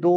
2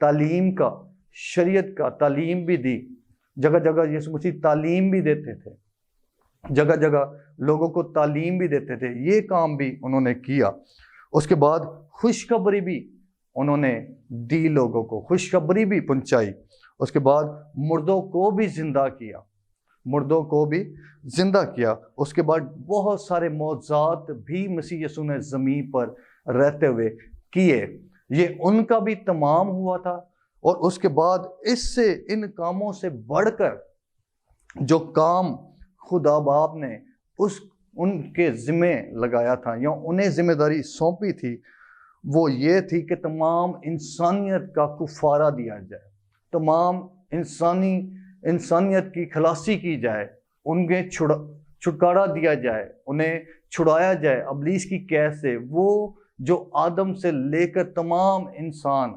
تعلیم کا، شریعت کا تعلیم بھی دی، جگہ جگہ یسوع مسیح تعلیم بھی دیتے تھے، جگہ جگہ لوگوں کو تعلیم بھی دیتے تھے، یہ کام بھی انہوں نے کیا۔ اس کے بعد خوشخبری بھی انہوں نے دی، لوگوں کو خوشخبری بھی پہنچائی۔ اس کے بعد مردوں کو بھی زندہ کیا، مردوں کو بھی زندہ کیا۔ اس کے بعد بہت سارے معجزات بھی مسیح یسوع نے زمین پر رہتے ہوئے کیے، یہ ان کا بھی تمام ہوا تھا۔ اور اس کے بعد اس سے، ان کاموں سے بڑھ کر جو کام خدا باپ نے ان کے ذمے لگایا تھا یا انہیں ذمہ داری سونپی تھی، وہ یہ تھی کہ تمام انسانیت کا کفارہ دیا جائے، تمام انسانیت کی خلاصی کی جائے، انہیں چھٹکارا دیا جائے، انہیں چھڑایا جائے ابلیس کی قید سے۔ وہ جو آدم سے لے کر تمام انسان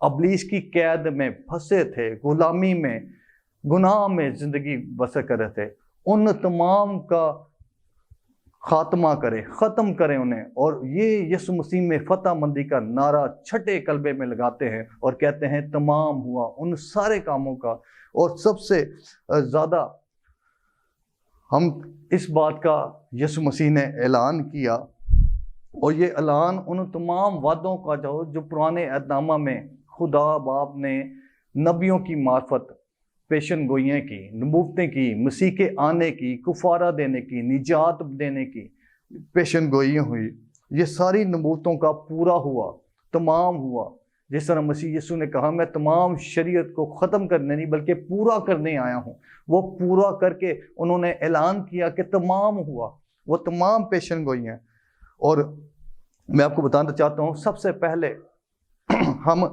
ابلیس کی قید میں پھنسے تھے، غلامی میں، گناہ میں زندگی بسر کر رہے تھے، ان تمام کا خاتمہ کرے، ختم کرے انہیں۔ اور یہ یسوع مسیح میں فتح مندی کا نعرہ چھٹے کلبے میں لگاتے ہیں اور کہتے ہیں تمام ہوا، ان سارے کاموں کا۔ اور سب سے زیادہ ہم اس بات کا یسوع مسیح نے اعلان کیا، اور یہ اعلان ان تمام وعدوں کا جو پرانے عہد نامہ میں خدا باپ نے نبیوں کی معرفت پیشن گوئیاں کی، نبوتیں کی، مسیح کے آنے کی، کفارہ دینے کی، نجات دینے کی پیشن گوئیاں ہوئی، یہ ساری نبوتوں کا پورا ہوا، تمام ہوا۔ جس طرح مسیح یسوع نے کہا میں تمام شریعت کو ختم کرنے نہیں بلکہ پورا کرنے آیا ہوں، وہ پورا کر کے انہوں نے اعلان کیا کہ تمام ہوا، وہ تمام پیشن گوئیاں۔ اور میں آپ کو بتانا چاہتا ہوں، سب سے پہلے ہم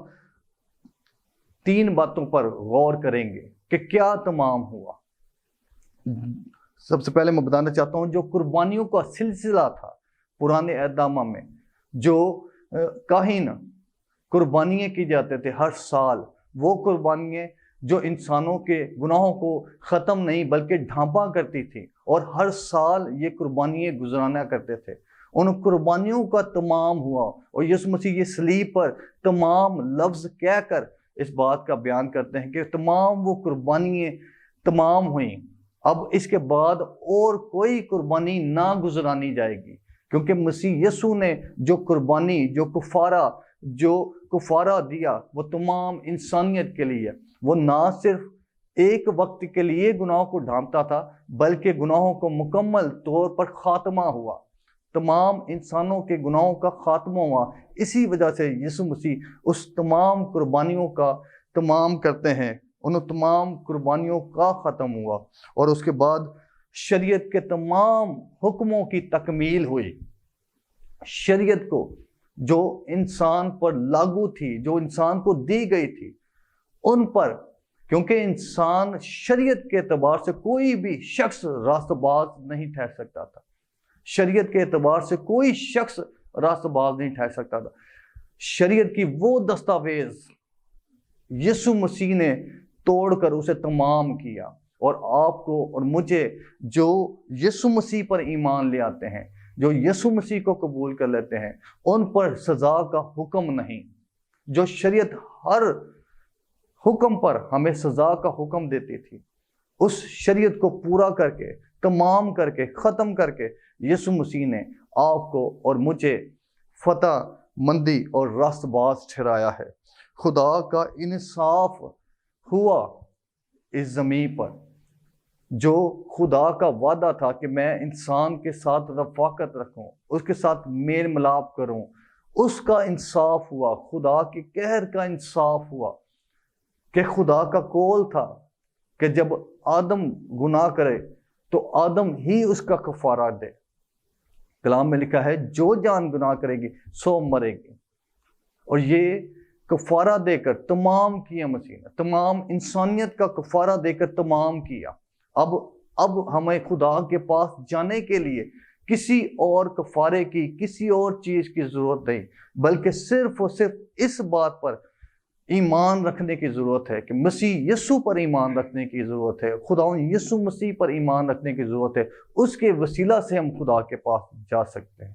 3 باتوں پر غور کریں گے کہ کیا تمام ہوا۔ سب سے پہلے میں بتانا چاہتا ہوں، جو قربانیوں کا سلسلہ تھا پرانے عہد نامہ میں، جو کاہن قربانیاں کی جاتے تھے ہر سال، وہ قربانیاں جو انسانوں کے گناہوں کو ختم نہیں بلکہ ڈھانپا کرتی تھی، اور ہر سال یہ قربانیاں گزرانا کرتے تھے، ان قربانیوں کا تمام ہوا۔ اور یسوع مسیح یہ صلیب پر تمام لفظ کہہ کر اس بات کا بیان کرتے ہیں کہ تمام وہ قربانیاں تمام ہوئیں، اب اس کے بعد اور کوئی قربانی نہ گزرانی جائے گی، کیونکہ مسیح یسوع نے جو قربانی، جو کفارہ دیا، وہ تمام انسانیت کے لیے، وہ نہ صرف ایک وقت کے لیے گناہوں کو ڈھانپتا تھا بلکہ گناہوں کو مکمل طور پر خاتمہ ہوا، تمام انسانوں کے گناہوں کا خاتمہ ہوا۔ اسی وجہ سے یسوع مسیح اس تمام قربانیوں کا تمام کرتے ہیں، ان تمام قربانیوں کا ختم ہوا۔ اور اس کے بعد شریعت کے تمام حکموں کی تکمیل ہوئی، شریعت کو جو انسان پر لاگو تھی، جو انسان کو دی گئی تھی، ان پر، کیونکہ انسان شریعت کے اعتبار سے کوئی بھی شخص راست باز نہیں ٹھہر سکتا تھا، شریعت کے اعتبار سے کوئی شخص راست باز نہیں ٹھہر سکتا تھا۔ شریعت کی وہ دستاویز یسوع مسیح نے توڑ کر اسے تمام کیا، اور آپ کو اور مجھے جو یسوع مسیح پر ایمان لے آتے ہیں، جو یسوع مسیح کو قبول کر لیتے ہیں، ان پر سزا کا حکم نہیں۔ جو شریعت ہر حکم پر ہمیں سزا کا حکم دیتی تھی، اس شریعت کو پورا کر کے، تمام کر کے، ختم کر کے یسوع مسیح نے آپ کو اور مجھے فتح مندی اور راست باز ٹھہرایا ہے۔ خدا کا انصاف ہوا اس زمین پر، جو خدا کا وعدہ تھا کہ میں انسان کے ساتھ رفاقت رکھوں، اس کے ساتھ میل ملاپ کروں، اس کا انصاف ہوا، خدا کے قہر کا انصاف ہوا۔ کہ خدا کا قول تھا کہ جب آدم گناہ کرے تو آدم ہی اس کا کفارہ دے۔ کلام میں لکھا ہے جو جان گناہ کرے گی سو مرے گی، اور یہ کفارہ دے کر تمام کیا مسیح نے، تمام انسانیت کا کفارہ دے کر تمام کیا۔ اب ہمیں خدا کے پاس جانے کے لیے کسی اور کفارے کی، کسی اور چیز کی ضرورت نہیں، بلکہ صرف اور صرف اس بات پر ایمان رکھنے کی ضرورت ہے کہ مسیح یسوع پر ایمان رکھنے کی ضرورت ہے، خدا یسوع مسیح پر ایمان رکھنے کی ضرورت ہے۔ اس کے وسیلہ سے ہم خدا کے پاس جا سکتے ہیں،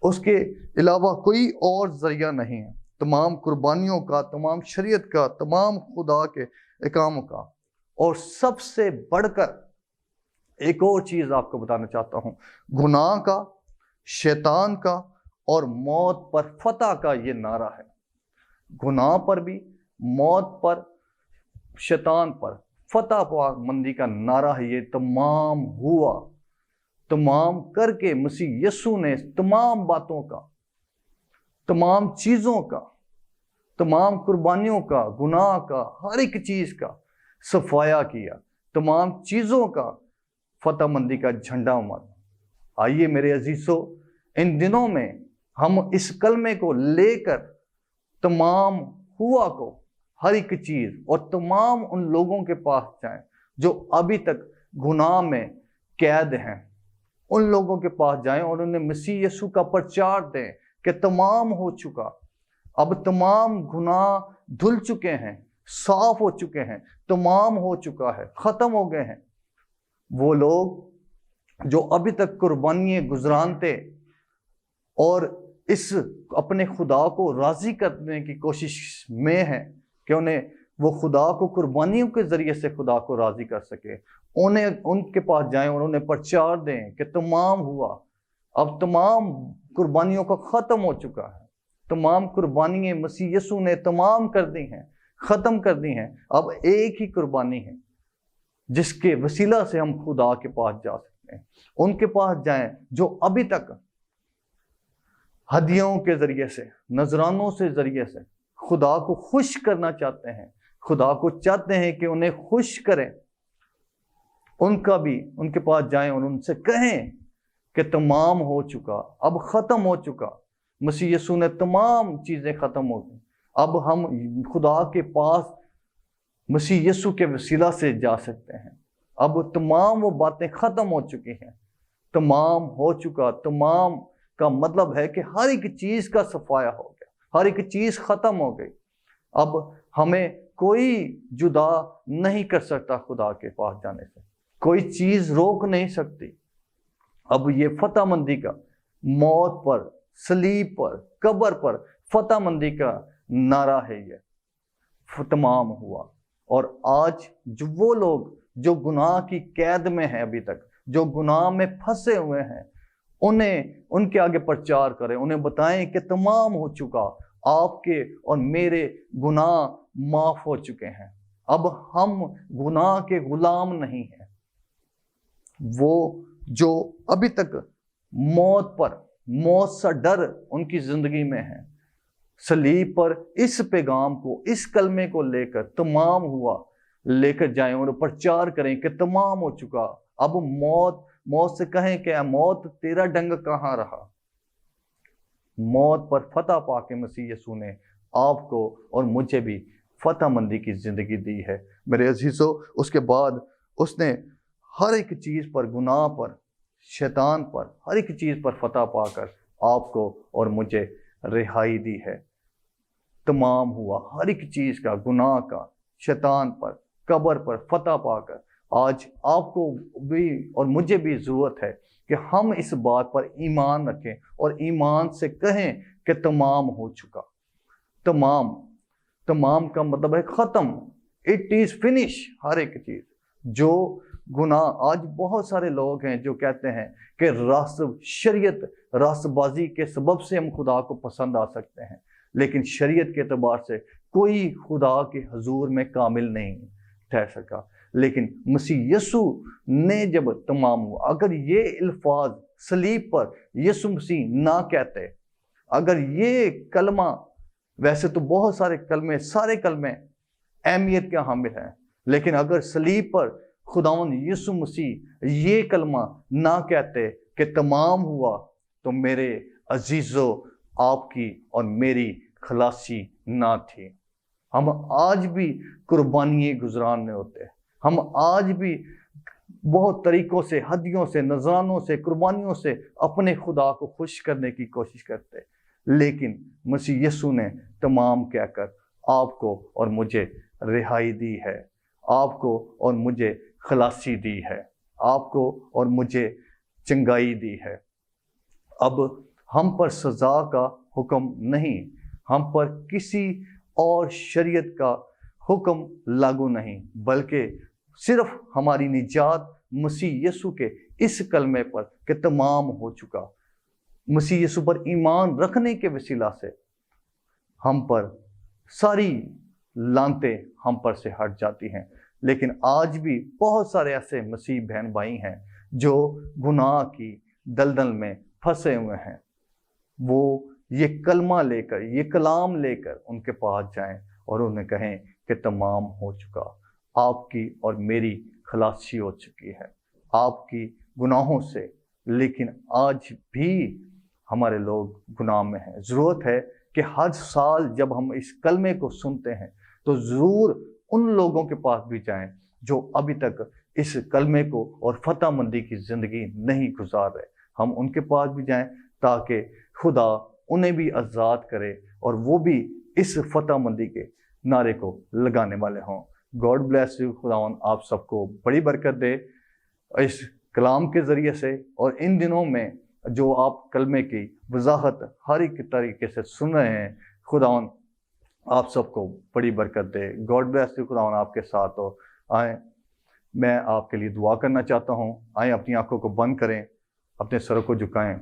اس کے علاوہ کوئی اور ذریعہ نہیں ہے۔ تمام قربانیوں کا، تمام شریعت کا، تمام خدا کے احکاموں کا، اور سب سے بڑھ کر ایک اور چیز آپ کو بتانا چاہتا ہوں، گناہ کا، شیطان کا اور موت پر فتح کا یہ نعرہ ہے۔ گناہ پر بھی، موت پر، شیطان پر فتح پا مندی کا نعرہ ہے۔ یہ تمام ہوا، تمام کر کے مسیح یسوع نے تمام باتوں کا، تمام چیزوں کا، تمام قربانیوں کا، گناہ کا، ہر ایک چیز کا صفایا کیا، تمام چیزوں کا فتح مندی کا جھنڈا مار۔ آئیے میرے عزیزو، ان دنوں میں ہم اس کلمے کو لے کر تمام ہوا کو، ہر ایک چیز، اور تمام ان لوگوں کے پاس جائیں جو ابھی تک گناہ میں قید ہیں، ان لوگوں کے پاس جائیں اور انہیں مسیح یسوع کا پرچار دیں کہ تمام ہو چکا، اب تمام گناہ دھل چکے ہیں، صاف ہو چکے ہیں، تمام ہو چکا ہے، ختم ہو گئے ہیں۔ وہ لوگ جو ابھی تک قربانیاں گزرانتے اور اس اپنے خدا کو راضی کرنے کی کوشش میں ہیں کہ انہیں وہ خدا کو قربانیوں کے ذریعے سے خدا کو راضی کر سکے، ان کے پاس جائیں اور انہیں پرچار دیں کہ تمام ہوا، اب تمام قربانیوں کا ختم ہو چکا ہے، تمام قربانیاں مسیح یسوع نے تمام کر دی ہیں، ختم کر دی ہیں، اب ایک ہی قربانی ہے جس کے وسیلہ سے ہم خدا کے پاس جا سکتے ہیں۔ ان کے پاس جائیں جو ابھی تک ہدیوں کے ذریعے سے، نذرانوں سے ذریعے سے خدا کو خوش کرنا چاہتے ہیں، خدا کو چاہتے ہیں کہ انہیں خوش کریں، ان کے پاس جائیں اور ان سے کہیں کہ تمام ہو چکا، اب ختم ہو چکا، مسیح یسوع نے تمام چیزیں ختم ہو گئی، اب ہم خدا کے پاس مسیح یسوع کے وسیلہ سے جا سکتے ہیں، اب تمام وہ باتیں ختم ہو چکی ہیں، تمام ہو چکا۔ تمام کا مطلب ہے کہ ہر ایک چیز کا صفایا ہو گیا، ہر ایک چیز ختم ہو گئی، اب ہمیں کوئی جدا نہیں کر سکتا خدا کے پاس جانے سے، کوئی چیز روک نہیں سکتی۔ اب یہ فتح مندی کا، موت پر، صلیب پر، قبر پر فتح مندی کا نعرہ ہے، یہ تمام ہوا۔ اور آج جو وہ لوگ جو گناہ کی قید میں ہیں، ابھی تک جو گناہ میں پھنسے ہوئے ہیں، ان کے آگے پرچار کریں، انہیں بتائیں کہ تمام ہو چکا، آپ کے اور میرے گناہ معاف ہو چکے ہیں، اب ہم گناہ کے غلام نہیں ہیں۔ وہ جو ابھی تک موت سے ڈر ان کی زندگی میں ہے، صلیب پر اس پیغام کو، اس کلمے کو لے کر تمام ہوا لے کر جائیں اور پرچار کریں کہ تمام ہو چکا، اب موت سے کہیں کہ اے موت تیرا ڈنگ کہاں رہا۔ موت پر فتح پا کے مسیح یسوع نے آپ کو اور مجھے بھی فتح مندی کی زندگی دی ہے میرے عزیزو۔ اس کے بعد اس نے ہر ایک چیز پر، گناہ پر، شیطان پر، ہر ایک چیز پر فتح پا کر آپ کو اور مجھے رہائی دی ہے۔ تمام ہوا، ہر ایک چیز کا، گناہ کا، شیطان پر، قبر پر فتح پا کر آج آپ کو بھی اور مجھے بھی ضرورت ہے کہ ہم اس بات پر ایمان رکھیں اور ایمان سے کہیں کہ تمام ہو چکا۔ تمام کا مطلب ہے ختم، اٹ از فنش۔ ہر ایک چیز جو گناہ، آج بہت سارے لوگ ہیں جو کہتے ہیں کہ شریعت راست بازی کے سبب سے ہم خدا کو پسند آ سکتے ہیں، لیکن شریعت کے اعتبار سے کوئی خدا کے حضور میں کامل نہیں ٹھہر سکا۔ لیکن مسیح یسوع نے جب تمام ہوا، اگر یہ الفاظ صلیب پر یسوع مسیح نہ کہتے، اگر یہ کلمہ، ویسے تو بہت سارے کلمے اہمیت کے حامل ہیں، لیکن اگر صلیب پر خداوند یسوع مسیح یہ کلمہ نہ کہتے کہ تمام ہوا، تو میرے عزیزو آپ کی اور میری خلاصی نہ تھی۔ ہم آج بھی قربانیاں گزرانے ہوتے، ہم آج بھی بہت طریقوں سے، ہدیوں سے، نذرانوں سے، قربانیوں سے اپنے خدا کو خوش کرنے کی کوشش کرتے، لیکن مسیح یسوع نے تمام کہہ کر آپ کو اور مجھے رہائی دی ہے، آپ کو اور مجھے خلاصی دی ہے، آپ کو اور مجھے چنگائی دی ہے۔ اب ہم پر سزا کا حکم نہیں، ہم پر کسی اور شریعت کا حکم لاگو نہیں، بلکہ صرف ہماری نجات مسیح یسوع کے اس کلمے پر کہ تمام ہو چکا۔ مسیح یسوع پر ایمان رکھنے کے وسیلہ سے ہم پر ساری لعنتیں ہم پر سے ہٹ جاتی ہیں۔ لیکن آج بھی بہت سارے ایسے مسیح بہن بھائی ہیں جو گناہ کی دلدل میں پھنسے ہوئے ہیں۔ وہ یہ کلمہ لے کر، یہ کلام لے کر ان کے پاس جائیں اور انہیں کہیں کہ تمام ہو چکا، آپ کی اور میری خلاصی ہو چکی ہے آپ کی گناہوں سے۔ لیکن آج بھی ہمارے لوگ گناہ میں ہیں۔ ضرورت ہے کہ ہر سال جب ہم اس کلمے کو سنتے ہیں تو ضرور ان لوگوں کے پاس بھی جائیں جو ابھی تک اس کلمے کو اور فتح مندی کی زندگی نہیں گزار رہے۔ ہم ان کے پاس بھی جائیں تاکہ خدا انہیں بھی آزاد کرے اور وہ بھی اس فتح مندی کے نعرے کو لگانے والے ہوں۔ God bless you. خداوند آپ سب کو بڑی برکت دے اس کلام کے ذریعے سے، اور ان دنوں میں جو آپ کلمے کی وضاحت ہر ایک طریقے سے سن رہے ہیں، خداوند آپ سب کو بڑی برکت دے۔ God bless you. خداوند آپ کے ساتھ ہو۔ آئیں میں آپ کے لیے دعا کرنا چاہتا ہوں۔ آئیں اپنی آنکھوں کو بند کریں، اپنے سروں کو جھکائیں۔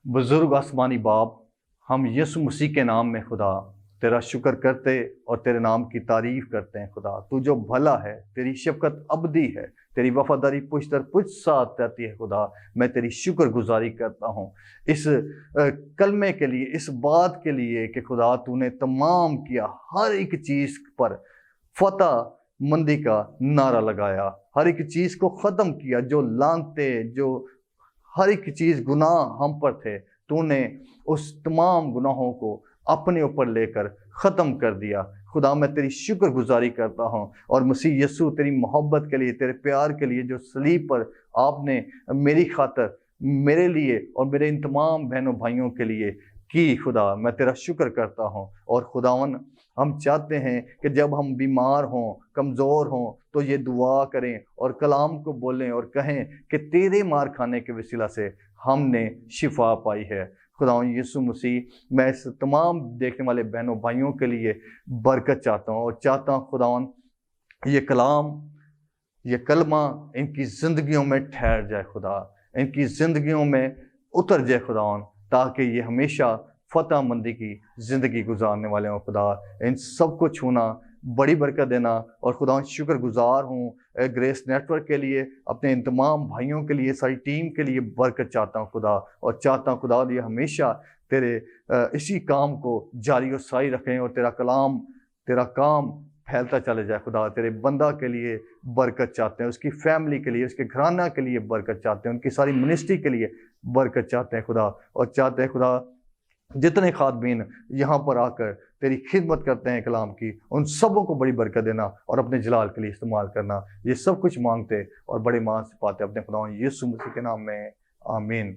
بزرگ آسمانی باپ، ہم یسوع مسیح کے نام میں خدا تیرا شکر کرتے اور تیرے نام کی تعریف کرتے ہیں۔ خدا تو جو بھلا ہے، تیری شفقت ابدی ہے، تیری وفاداری پشت در پشت ساتھ رہتی ہے۔ خدا میں تیری شکر گزاری کرتا ہوں اس کلمے کے لیے، اس بات کے لیے کہ خدا تو نے تمام کیا، ہر ایک چیز پر فتح مندی کا نعرہ لگایا، ہر ایک چیز کو ختم کیا، جو لعنتیں، جو ہر ایک چیز گناہ ہم پر تھے، تو نے اس تمام گناہوں کو اپنے اوپر لے کر ختم کر دیا۔ خدا میں تیری شکر گزاری کرتا ہوں، اور مسیح یسوع تیری محبت کے لیے، تیرے پیار کے لیے جو صلیب پر آپ نے میری خاطر، میرے لیے اور میرے ان تمام بہنوں بھائیوں کے لیے کی، خدا میں تیرا شکر کرتا ہوں۔ اور خداون ہم چاہتے ہیں کہ جب ہم بیمار ہوں، کمزور ہوں، تو یہ دعا کریں اور کلام کو بولیں اور کہیں کہ تیرے مار کھانے کے وسیلہ سے ہم نے شفا پائی ہے۔ خداوند یسوع مسیح، میں اس تمام دیکھنے والے بہنوں بھائیوں کے لیے برکت چاہتا ہوں، اور چاہتا ہوں خداوند یہ کلام، یہ کلمہ ان کی زندگیوں میں ٹھہر جائے، خدا ان کی زندگیوں میں اتر جائے خداوند، تاکہ یہ ہمیشہ فتح مندی کی زندگی گزارنے والے ہوں۔ خدا ان سب کو چھونا، بڑی برکت دینا، اور خدا شکر گزار ہوں گریس نیٹ ورک کے لیے، اپنے ان تمام بھائیوں کے لیے، ساری ٹیم کے لیے برکت چاہتا ہوں خدا، اور چاہتا ہوں خدا یہ ہمیشہ تیرے اسی کام کو جاری و ساری رکھیں، اور تیرا کلام، تیرا کام پھیلتا چلے جائے۔ خدا تیرے بندہ کے لیے برکت چاہتے ہیں، اس کی فیملی کے لیے، اس کے گھرانہ کے لیے برکت چاہتے ہیں، ان کی ساری منسٹری کے لیے برکت چاہتے ہیں خدا، اور چاہتے ہیں خدا جتنے خادمین یہاں پر آ کر تیری خدمت کرتے ہیں کلام کی، ان سبوں کو بڑی برکت دینا اور اپنے جلال کے لیے استعمال کرنا۔ یہ سب کچھ مانگتے اور بڑے مان سے پاتے اپنے خدا یسوع مسیح کے نام میں، آمین۔